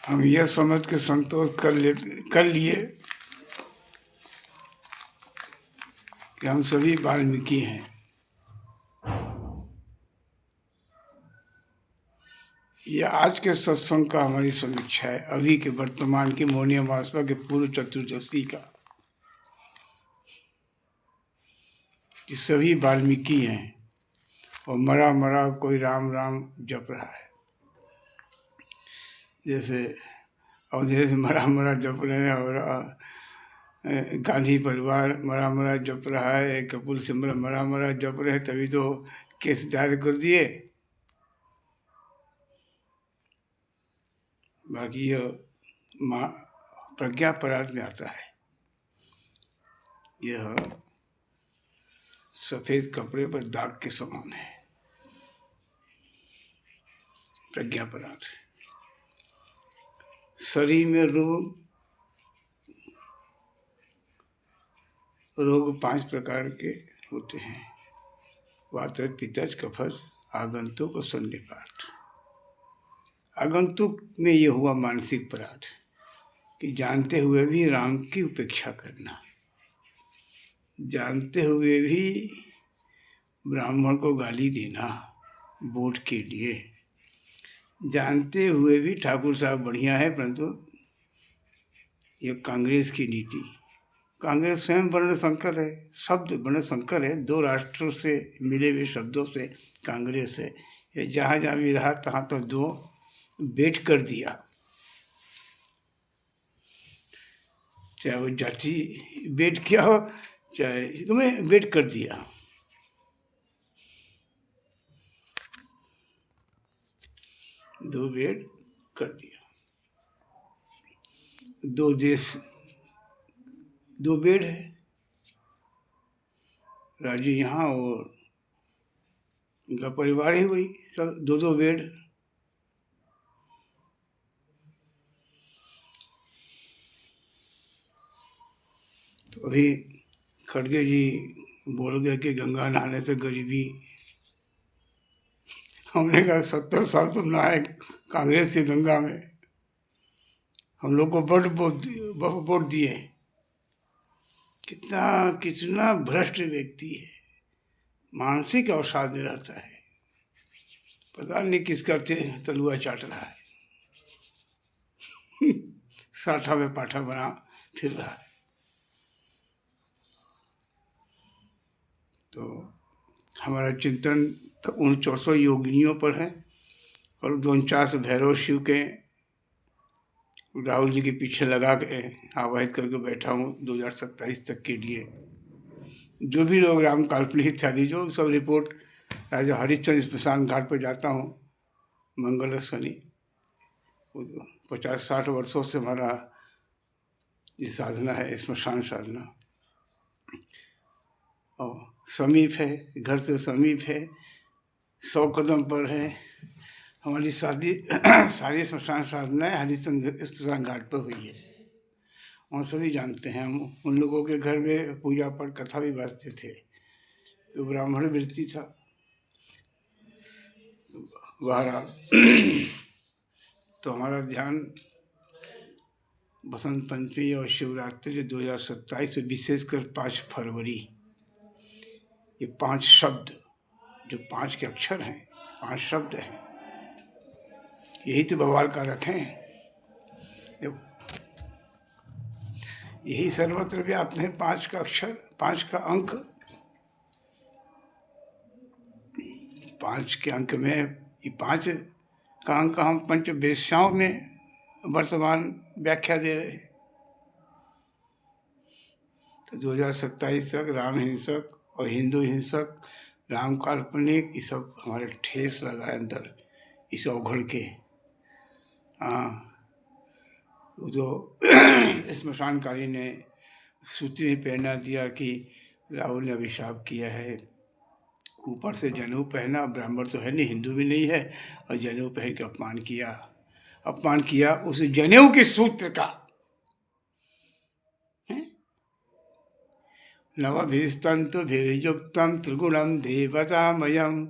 हम यह समझ के संतोष कर लिए कि हम सभी वाल्मीकि हैं। यह आज के सत्संग का हमारी समीक्षा है, अभी के वर्तमान की मौनी अमावस्या के पूर्व चतुर्दशी का, कि सभी वाल्मीकि हैं और मरा मरा कोई राम राम जप रहा है। जैसे मरा मरा जप रहे हैं और गांधी परिवार मरा मरा जप रहा है, कपूर सिंबल मरा मरा जप रहे हैं, तभी तो केस दायर कर दिए। बाकी यह प्रज्ञा परार्थ में आता है। यह सफेद कपड़े पर दाग के समान है, प्रज्ञा परार्थ। शरीर में रोग 5 प्रकार के होते हैं: वात, पित्त, कफज, आगंतुक और सन्निपात। आगंतुक में यह हुआ मानसिक अपराध कि जानते हुए भी राम की उपेक्षा करना, जानते हुए भी ब्राह्मण को गाली देना वोट के लिए, जानते हुए भी ठाकुर साहब बढ़िया है, परंतु ये कांग्रेस की नीति। कांग्रेस स्वयं वर्ण संकर है, शब्द वर्ण संकर है, 2 राष्ट्रों से मिले हुए शब्दों से कांग्रेस है। ये जहाँ जहाँ भी रहा तहाँ तो 2 बेट कर दिया, चाहे वो जाति बेट किया हो, चाहे तुम्हें बेट कर दिया। दो बेट कर दिया, 2 देश 2 बेड है, राजी यहाँ और उनका परिवार ही वही, सब 2-2 बेड। तो अभी खड़गे जी बोल गए कि गंगा नहाने से गरीबी। हमने कहा 70 साल तुम नहाए कांग्रेस की गंगा में, हम लोग को वोट दिए। कितना भ्रष्ट व्यक्ति है, मानसिक अवसाद में रहता है, पता नहीं किसका तलुआ चाट रहा है। साठा में पाठा बना फिर रहा है। तो हमारा चिंतन तो उन 400 योगिनियों पर है और 49 भैरव शिव के राहुल जी के पीछे लगा के आवाहित करके बैठा हूँ 2027 तक के लिए। जो भी लोग राम काल्पनिक इत्यादि जो सब रिपोर्ट, राजा हरिश्चंद्र स्मशान घाट पर जाता हूँ मंगल और शनि। 50-60 वर्षों से हमारा ये साधना है, स्मशान साधना, और समीप है, घर से समीप है, 100 कदम पर है। हमारी सारी स्मशान साधनाएँ हरिश्चंद्र स्मशान घाट पर हुई है, और सभी जानते हैं। हम उन लोगों के घर में पूजा पाठ कथा भी बाजते थे, तो ब्राह्मण वृत्ति था। बहरहाल तो हमारा ध्यान बसंत पंचमी और शिवरात्रि 2027 से विशेषकर 5 फरवरी, ये 5 शब्द जो 5 के अक्षर हैं, 5 शब्द हैं, यही तो बवाल का रखें। यही सर्वत्र व्याप्त है, 5 का अक्षर, 5 का अंक। 5 के अंक में ये 5 का अंक हम पंच वेश्याओं में वर्तमान व्याख्या दे रहे हैं। तो 2027 तक राम हिंसक और हिंदू हिंसक, राम काल्पनिक, ये सब हमारे ठेस लगा है अंदर इस अवघड़ के। हाँ, तो स्मशानकारी ने सूची में प्रेरणा दिया कि राहुल ने अभिशाप किया है, ऊपर से जनेऊ पहना, ब्राह्मण तो है नहीं, हिंदू भी नहीं है, और जनेऊ पहन के अपमान किया उस जनेऊ के सूत्र का। नवभिस्तंतु भिर्युक्तम त्रिगुणम देवतामयम,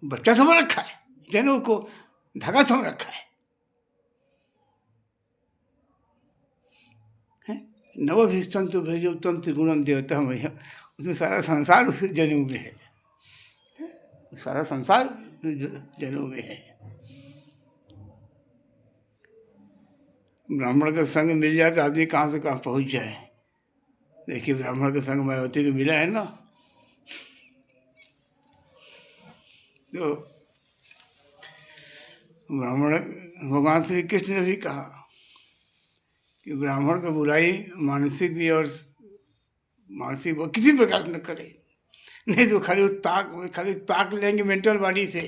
बच्चा समझ रखा है जनेऊ को। धागा थम रखा है। नवभिस्तंतु भेजोत्तम त्रिगुणम देवता मैया, उसमें सारा संसार उस जनेऊ में है, सारा संसार जनेऊ में है। ब्राह्मण का संग मिल जाए तो आदमी कहाँ से कहाँ पहुँच जाए। देखिए ब्राह्मण के संग मायावती को मिला है ना, तो ब्राह्मण भगवान श्री कृष्ण ने भी कहा कि ब्राह्मण का बुराई मानसिक भी और मानसिक किसी प्रकार से न करे, नहीं तो खाली ताक लेंगे मेंटल बॉडी से,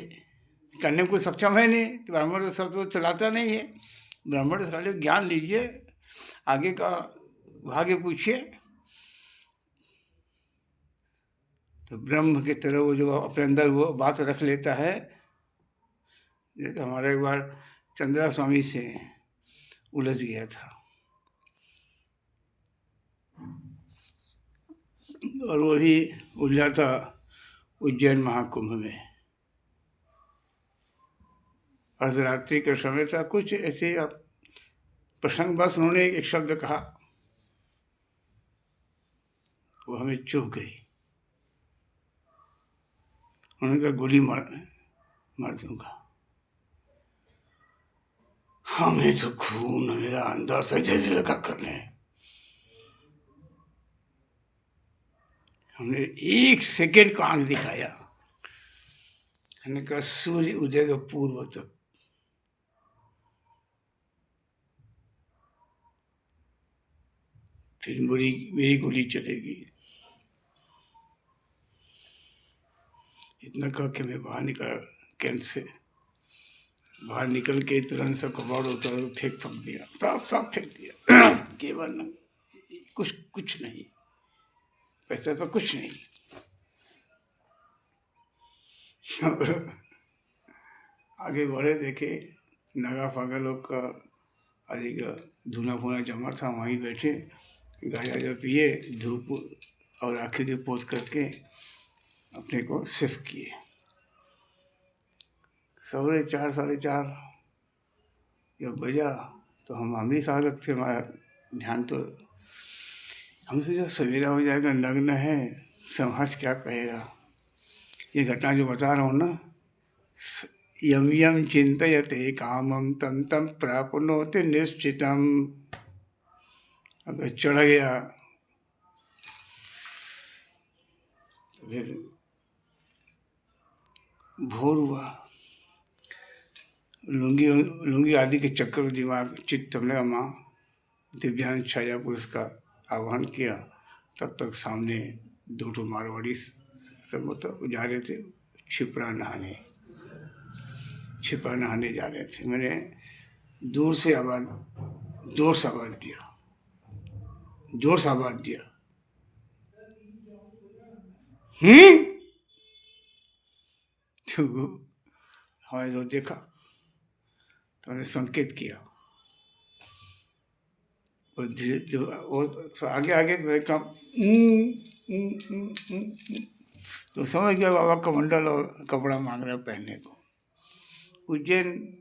करने को सक्षम है नहीं, तो ब्राह्मण तो सब तो चलाता नहीं है। ब्राह्मण से खाली ज्ञान लीजिए, आगे का भाग्य पूछिए, तो ब्रह्म की तरह वो जो अपने अंदर वो बात रख लेता है। जैसे हमारा एक बार चंद्रा स्वामी से उलझ गया था, और वो भी उलझा था उज्जैन महाकुंभ में। अर्धरात्रि का समय था, कुछ ऐसे प्रसंग बस उन्होंने एक शब्द कहा, वो हमें चुभ गई। उन्होंने कहा गोली मार दूंगा। हमें तो खून मेरा अंदर से जैसे लगा करने, हमने एक सेकेंड को आंख दिखाया, हमने कहा सूर्य उदय के पूर्व तक फिर मेरी गोली चलेगी। इतना कह के मैं बाहर निकला कैंप से, बाहर निकल के तुरंत सब कबाड़ उतर फेंक दिया, सब फेंक दिया। केवल कुछ नहीं, पैसा तो कुछ नहीं। आगे बढ़े, देखे नागा फागा लोग का अधिक धुना फुना जमा था, वहीं बैठे गाजा जो पिए, धूप और आँखें के पोत करके अपने को सिफ किए। सवेरे 4 साढ़े 4 जब बजा तो हम भी साधक थे, हमारा ध्यान तो, हम सोचा सवेरा हो जाएगा, नग्न है, समाज क्या कहेगा। ये घटना जो बता रहा हूँ ना, यम यम चिंतयते कामम तम तम प्राप्नोति निश्चितम। अगर चढ़ गया तो फिर भोर हुआ, लुंगी आदि के चक्कर में दिमाग चित्त हमने कहा माँ दिव्यांश छाया पुरुष का आह्वान किया। तब तक सामने 2 मारवाड़ी सब मतलब जा रहे थे छिपरा नहाने जा रहे थे। मैंने जोर से आवाज़ दिया, तो हमारे जो देखा तो हमने संकेत किया, और धीरे वो आगे तो कम तो समझ गया बाबा कमंडल और कपड़ा मांग रहे पहनने को। उज्जैन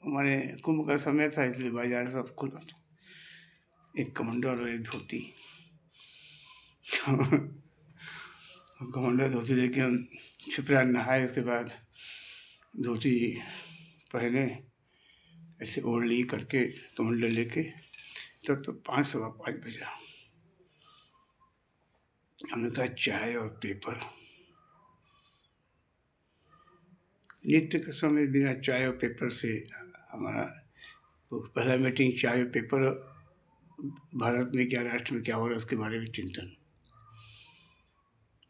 हमारे कुंभ का समय था, इसलिए बाजार सब खुला था। एक कमंडल और एक धोती, कमंडल धोती लेके हम छिपरा नहाए, उसके बाद धोती पहने ऐसे ओढ़ ली करके कमंडल लेके, तब तो 5 सवा 5 बजा। हमने कहा चाय और पेपर। नित्य के समय बिना चाय और पेपर से हमारा पहला मीटिंग चाय और पेपर, भारत में क्या, राष्ट्र में क्या हो रहा है उसके बारे में चिंतन।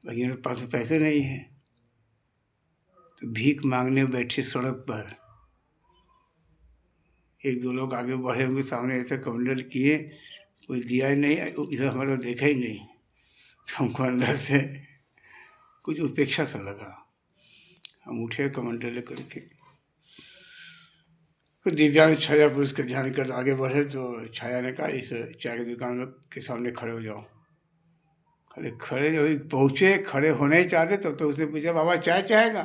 लेकिन मेरे पास पैसे नहीं है, तो भीख मांगने बैठे सड़क पर 1-2 लोग आगे बढ़े होंगे, सामने ऐसे कमंडल किए, कोई दिया ही नहीं, इधर हमारा देखा ही नहीं। तो हमको अंदर से कुछ उपेक्षा सा लगा। हम उठे कमंडल लेकर के, तो दिव्यांग छाया पुरुष का ध्यान कर आगे बढ़े, तो छाया ने कहा इस चाय की दुकान के सामने खड़े हो जाओ। खाली खड़े जब पहुँचे, खड़े होने ही चाहते, तब तो उसने पूछा बाबा चाय चाहेगा?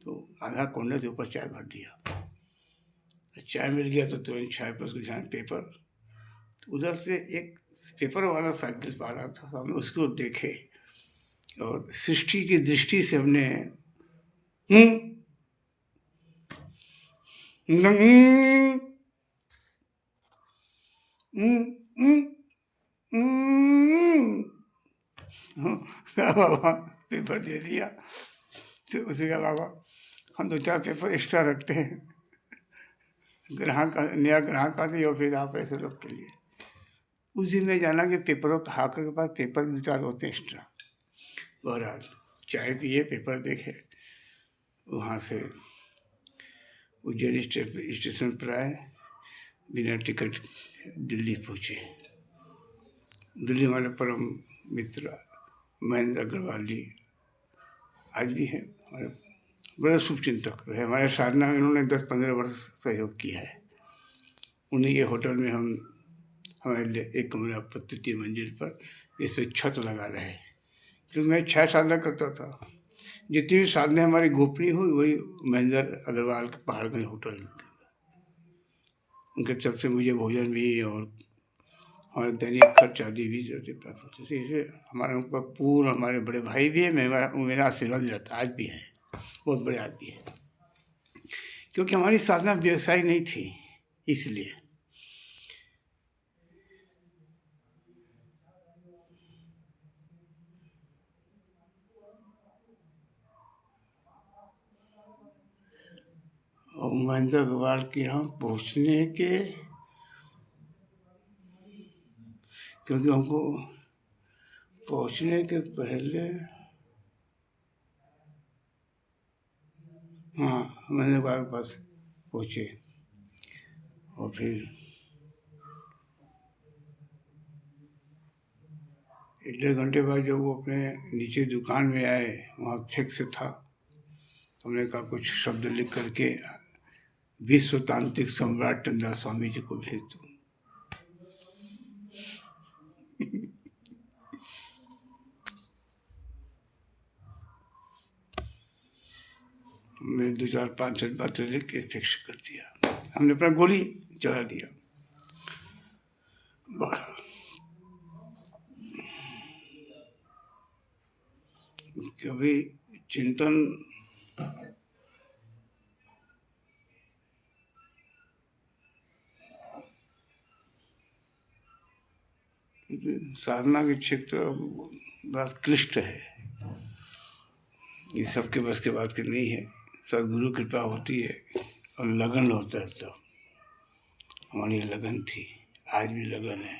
तो आधा कोने से ऊपर चाय भर दिया। चाय मिल गया तो तुरंत चाय पर उसको ध्यान पेपर, तो उधर से एक पेपर वाला साइकिल पर आ रहा था, हमने उसको देखे और सृष्टि की दृष्टि से हमने बाबा पेपर दे दिया। तो उसे कहा बाबा हम 2-4 पेपर एक्स्ट्रा रखते हैं, ग्राहक नया ग्राहक आते और फिर आप ऐसे लोग के लिए। उस दिन में जाना कि पेपरों हाकर के पास पेपर 2-4 होते एक्स्ट्रा। बहरहाल चाय पिए, पेपर देखे, वहाँ से उज्जैन स्टेशन पर आए, बिना टिकट दिल्ली पहुँचे। दिल्ली हमारे परम मित्र महेंद्र अग्रवाल जी आज भी हैं, हमारे बड़े शुभचिंतक रहे। हमारे साधना में इन्होंने 10-15 वर्ष सहयोग किया है। उन्हीं के होटल में हम हमारे लिए एक कमरा पर 3 मंजिल पर इस पर छत लगा रहे, क्योंकि मैं 6 साधना करता था। जितनी भी साधना हमारी गोपनीय हुई वही महेंद्र अग्रवाल के पहाड़ में होटल में, उनके तरफ से मुझे भोजन भी और हमारे दैनिक खर्च आदि भी प्राप्त होते थे। इसे हमारे ऊपर पूर्ण, हमारे बड़े भाई भी है, मेरा आशीर्वाद रहता आज भी है, बहुत बड़े आदमी है, क्योंकि हमारी साधना व्यवसाय नहीं थी इसलिए। और महेंद्र अग्रवाल के यहाँ पहुँचने के, क्योंकि हमको पहुँचने के पहले, हाँ महेंद्र अग्रवाल के पास पहुँचे और फिर 1-1.5 घंटे बाद जब वो अपने नीचे दुकान में आए, वहाँ फिक्स था, तो हमने कहा कुछ शब्द लिख करके विश्वतांत्रिक सम्राट चंद्रा स्वामी जी को भेज दो। हमने 2-4-5 बातें लिख के फिक्स कर दिया, हमने अपना गोली चला दिया। बहरहाल कभी चिंतन साधना के क्षेत्र बड़ा क्लिष्ट है, ये सबके बस के बात की नहीं है। सदगुरु कृपा होती है और लगन होता है, तो हमारी लगन थी, आज भी लगन है।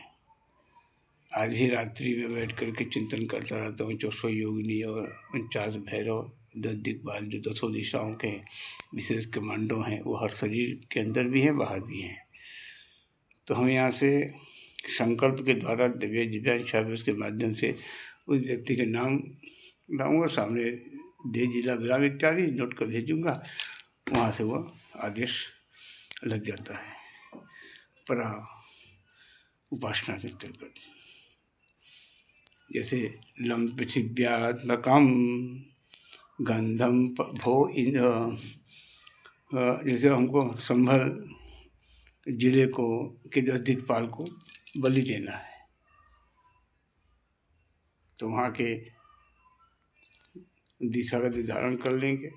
आज भी रात्रि में बैठ करके चिंतन करता रहता हूँ 400 योगिनी और 49 भैरव, 10 दिक्पाल जो 10 दिशाओं के विशेष कमांडो हैं, वो हर शरीर के अंदर भी हैं, बाहर भी हैं। तो हम यहाँ से संकल्प के द्वारा दिव्यांग छापेश के माध्यम से उस व्यक्ति के नाम लाऊंगा, सामने देश, जिला, ग्राम इत्यादि नोट कर भेजूँगा, वहाँ से वो आदेश लग जाता है परा उपासना के अंतर्गत। जैसे लम पृथिव्यात्मकम गंधम भो जैसे हमको संभल जिले को के 10 दिक्पाल को बलि देना है, तो वहाँ के दिशा का निर्धारण कर लेंगे।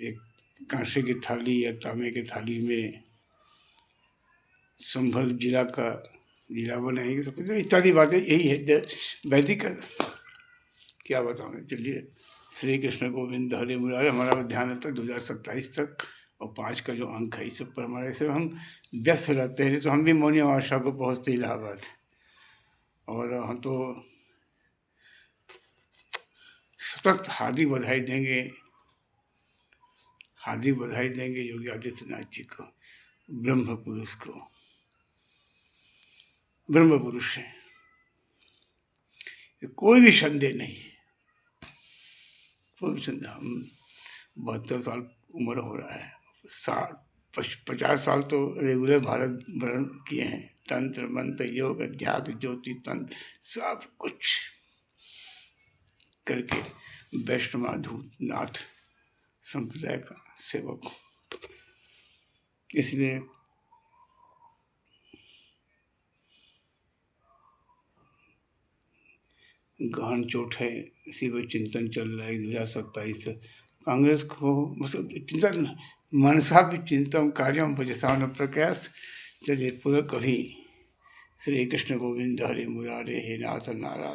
एक कांसे की थाली या तांबे की थाली में संभल जिला का जिला बनाएंगे, सब कुछ इत्यादि बातें यही है वैदिक। क्या बताऊँ, चलिए श्री कृष्ण गोविंद हरे मुरारे। हमारा ध्यान रहता है 2027 तक, और 5 का जो अंक है इस सब पर हमारे से हम व्यस्त रहते हैं। तो हम भी मौनी अमावस्या को पहुँचते इलाहाबाद, और हम तो सतत हार्दिक बधाई देंगे, हार्दिक बधाई देंगे योगी आदित्यनाथ जी को, ब्रह्म पुरुष को। ब्रह्म पुरुष है, कोई भी संदेह नहीं है, कोई भी संदेह। हम 72 साल उम्र हो रहा है, 50 साल तो रेगुलर भारत भ्रमण किए हैं, तंत्र मंत्र योग अध्यात्म ज्योति तंत्र सब कुछ। करके वैष्णवाधूनाथ संप्रदाय का सेवक हूँ। इसलिए गहन चोट है, इसी पर चिंतन चल रहा है 2027 कांग्रेस को, मतलब चिंतन मनसा भी चिंतन कार्यम भजसा न प्रकाश। चलिए पूरा कभी श्री कृष्ण गोविंद हरे मुरारे हे नाथ नारायण।